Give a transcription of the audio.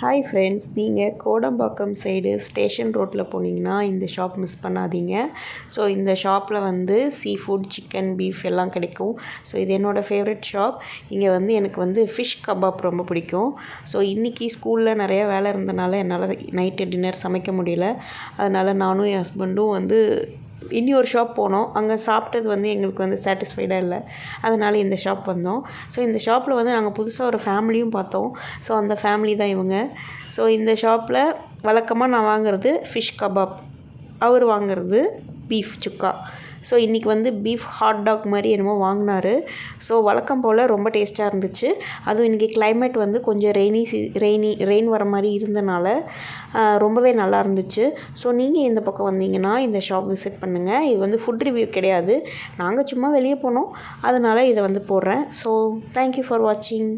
Hi friends, நீங்கள் Kodambakkam side station ரோட்டில் போனீங்கன்னா இந்த ஷாப் மிஸ் பண்ணாதீங்க. ஸோ இந்த ஷாப்பில் வந்து சீ ஃபுட், சிக்கன், பீஃப் எல்லாம் கிடைக்கும். ஸோ இது என்னோடய ஃபேவரட் ஷாப். இங்கே வந்து எனக்கு வந்து ஃபிஷ் கபாப் ரொம்ப பிடிக்கும். ஸோ இன்றைக்கி ஸ்கூலில் நிறைய வேலை இருந்தனால என்னால் நைட்டு டின்னர் சமைக்க முடியல. அதனால் நானும் என் ஹஸ்பண்டும் வந்து இன்னொரு ஷாப் போனோம். அங்கே சாப்பிட்டது வந்து எங்களுக்கு வந்து சாட்டிஸ்ஃபைடாக இல்லை. அதனால் இந்த ஷாப் வந்தோம். ஸோ இந்த ஷாப்பில் வந்து நாங்கள் புதுசாக ஒரு ஃபேமிலியும் பார்த்தோம். ஸோ அந்த ஃபேமிலி தான் இவங்க. ஸோ இந்த ஷாப்பில் வழக்கமாக நான் வாங்குறது ஃபிஷ் கபாப், அவர் வாங்குறது பீஃப் சுக்கா. ஸோ இன்றைக்கி வந்து பீஃப் ஹாட் டாக் மாதிரி என்னமோ வாங்கினார். ஸோ வழக்கம் போல் ரொம்ப டேஸ்ட்டாக இருந்துச்சு. அதுவும் இன்றைக்கி கிளைமேட் வந்து கொஞ்சம் ரெயின் வர மாதிரி இருந்தனால ரொம்பவே நல்லா இருந்துச்சு. ஸோ நீங்கள் இந்த பக்கம் வந்தீங்கன்னா இந்த ஷாப் விசிட் பண்ணுங்கள். இது வந்து ஃபுட் ரிவ்யூ கிடையாது, நாங்கள் சும்மா வெளியே போனோம், அதனால் இதை வந்து போடுறேன். ஸோ தேங்க்யூ ஃபார் வாட்சிங்.